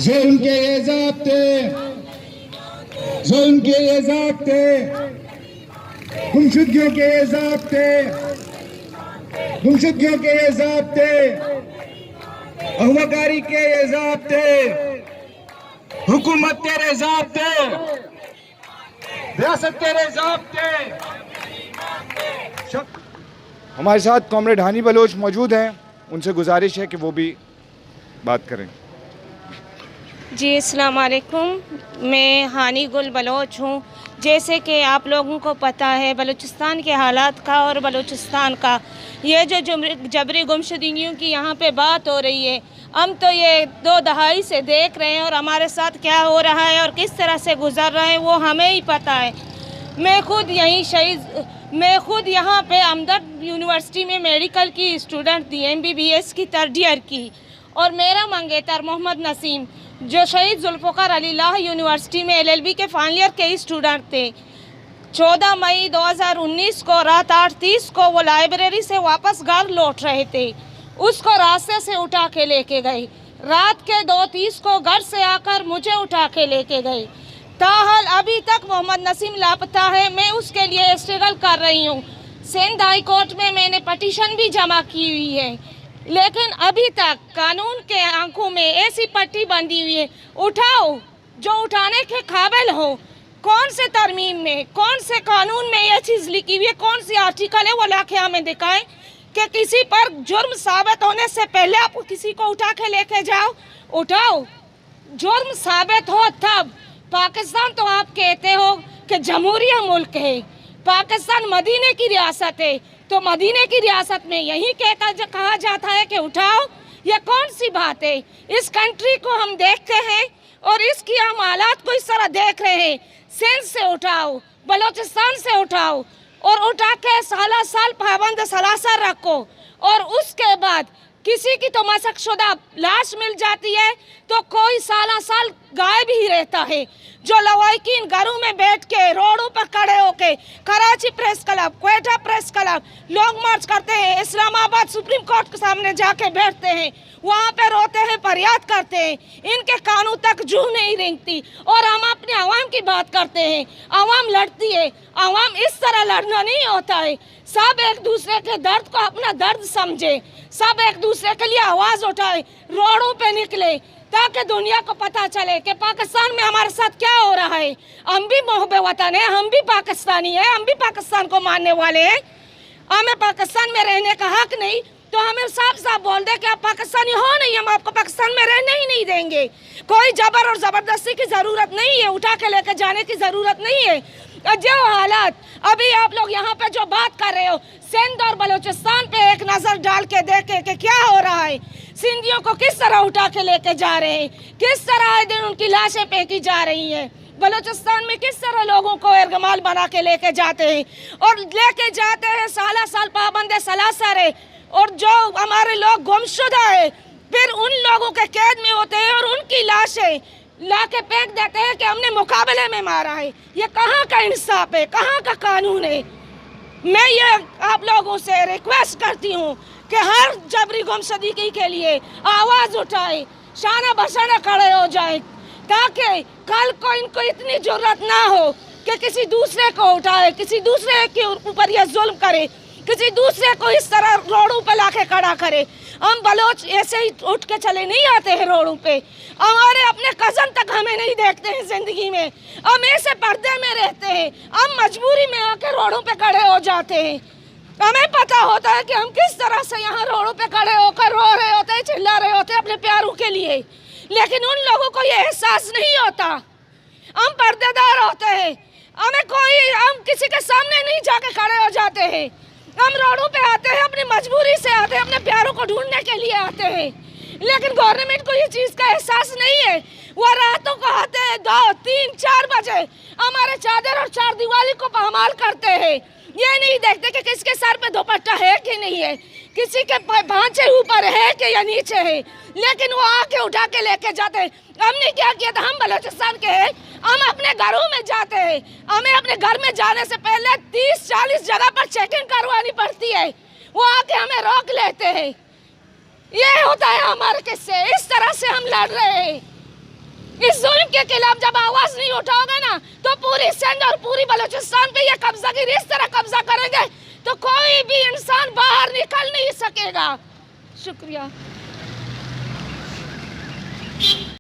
जुल्म के ये ज़ाब्ते, जुल्म के ये ज़ाब्ते, गुमशुदगियों के ये ज़ाब्ते, गुमशुदगियों के ये ज़ाब्ते, अगवाकारी के ये ज़ाब्ते, हुकूमत तेरे ज़ाब्ते, रियासत तेरे ज़ाब्ते। हमारे साथ कॉमरेड हानी बलोच मौजूद हैं, उनसे गुजारिश है कि वो भी बात करें। जी अस्सलाम वालेकुम, मैं हानी गुल बलोच हूँ। जैसे कि आप लोगों को पता है बलूचिस्तान के हालात का और बलूचिस्तान का ये जो जबरी गुमशुदगियों की यहाँ पे बात हो रही है, हम तो ये 2 दहाई से देख रहे हैं और हमारे साथ क्या हो रहा है और किस तरह से गुजर रहे हैं वो हमें ही पता है। मैं खुद यहाँ पे हमदर्द यूनिवर्सिटी में मेडिकल की स्टूडेंट थी, MBBS की 3rd ईयर की, और मेरा मंगेतर मोहम्मद नसीम जो शहीद जुल्फ़िकार अलीलाह यूनिवर्सिटी में LLB के फाइनल ईयर के स्टूडेंट थे। 14 मई 2019 को रात 8:30 को वो लाइब्रेरी से वापस घर लौट रहे थे। उसको रास्ते से उठा के लेके गए। रात के 2:30 को घर से आकर मुझे उठा के लेके गए। ताहाल अभी तक मोहम्मद नसीम लापता है। मैं उसके लिए स्ट्रगल कर रही हूँ। सिंध हाई कोर्ट में मैंने पटिशन भी जमा की हुई है, लेकिन अभी तक कानून के आंखों में ऐसी पट्टी बंधी हुई है, उठाओ जो उठाने के काबिल हो। कौन से तरमीम में, कौन से कानून में ये चीज़ लिखी हुई है, कौन सी आर्टिकल है, वो लाके हमें दिखाएं कि किसी पर जुर्म साबित होने से पहले आप किसी को उठा के लेके जाओ। उठाओ, जुर्म साबित हो तब। पाकिस्तान तो आप कहते हो कि जमहूरिया मुल्क है, पाकिस्तान मदीने की रियासत है, तो मदीने की रियासत में यही कहा जाता है कि उठाओ। ये कौन सी बात है? इस कंट्री को हम देखते हैं और इसकी हम हालात को इस तरह देख रहे हैं। सिंध से उठाओ, बलूचिस्तान से उठाओ और उठा के साल पाबंद सलासर रखो, और उसके बाद किसी की तो मशकशुदा लाश मिल जाती है तो कोई साल गायब ही रहता है। जो लवाकिन घरों में बैठ के रोडों पर खड़े होके Karachi press club, Quetta press club long march करते हैं, इस्लामाबाद सुप्रीम कोर्ट के सामने जाके बैठते हैं, वहाँ पे रोते हैं, फरियाद करते हैं, इनके कानों तक जू नहीं रेंगती। और हम अपने आवाम की बात करते हैं, आवाम लड़ती है। आवाम इस तरह लड़ना नहीं होता है। सब एक दूसरे के दर्द को अपना दर्द समझे, सब एक दूसरे के लिए आवाज़ उठाए, रोडों पे निकले, ताकि दुनिया को पता चले कि पाकिस्तान में हमारे साथ क्या हो रहा है। हम भी मोहब्बे वतन है, हम भी पाकिस्तानी हैं, हम भी पाकिस्तान को मानने वाले हैं। हमें पाकिस्तान में रहने का हक नहीं, तो हमें साफ साफ बोल दे कि आप पाकिस्तानी हो नहीं, हम आपको पाकिस्तान में रहने ही नहीं देंगे। कोई जबर और ज़बरदस्ती की ज़रूरत नहीं है, उठा के लेकर जाने की ज़रूरत नहीं है। जो हालात अभी आप लोग यहाँ पे जो बात कर रहे हो, सिंध और बलूचिस्तान पे एक नज़र डाल के देखे कि क्या हो रहा है। सिंधियों को किस तरह उठा के लेके जा रहे हैं, किस तरह आए दिन उनकी लाशें फेंकी जा रही हैं। बलूचिस्तान में किस तरह लोगों को एरगमाल बना के लेके जाते हैं, और लेके जाते हैं साल पाबंद सलासर है, और जो हमारे लोग गुमशुदा है फिर उन लोगों के कैद में होते हैं और उनकी लाशें ला के फेंक देते हैं कि हमने मुकाबले में मारा है। ये कहाँ का इंसाफ है, कहाँ का कानून है? मैं ये आप लोगों से रिक्वेस्ट करती हूँ कि हर जबरी गुमशुदगी के लिए आवाज़ उठाए, शाना बशाना खड़े हो जाए, ताकि कल को इनको इतनी जरूरत ना हो कि किसी दूसरे को उठाए, किसी दूसरे के ऊपर ये जुल्म करे, किसी दूसरे को इस तरह रोडों पे लाके खड़ा करे। हम बलोच ऐसे ही उठ के चले नहीं आते हैं रोडों पे। हमारे अपने कज़न तक हमें नहीं देखते हैं ज़िंदगी में, हम ऐसे पर्दे में रहते हैं, हम मजबूरी में आके रोडों पे खड़े हो जाते हैं। हमें पता होता है कि हम किस तरह से यहाँ रोडों पे खड़े होकर रो रहे होते हैं, चिल्ला रहे होते हैं अपने प्यारों के लिए, लेकिन उन लोगों को ये एहसास नहीं होता। हम पर्देदार होते हैं, हम किसी के सामने नहीं जाके खड़े हो जाते हैं। हम रोडों पे आते हैं, अपनी मजबूरी से आते हैं, अपने प्यारों को ढूंढने के लिए आते हैं, लेकिन गवर्नमेंट को ये चीज़ का एहसास नहीं है। वो रातों को आते हैं 2, 3, 4 बजे हमारे चादर और चार दीवारी को पामाल करते हैं। ये नहीं देखते कि किसके सर पे दुपट्टा है कि नहीं है, किसी के भांचे ऊपर है कि या नीचे है, लेकिन वो आके उठा के लेके जाते हैं। हमने क्या किया था, हम बलूचिस्तान के हैं, हम अपने घरों में जाते हैं, हमें अपने घर में जाने से पहले 30-40 जगह पर चेकिंग करवानी पड़ती है, वो आके हमें रोक लेते हैं। ये होता है हमारे किस्से, इस तरह से हम लड़ रहे हैं। इस जुल्म के खिलाफ जब आवाज नहीं उठाओगे ना तो पूरी सिंध और पूरी बलूचिस्तान पे ये कब्जागिरी इस तरह कब्जा करेंगे तो कोई भी इंसान बाहर निकल नहीं सकेगा। शुक्रिया।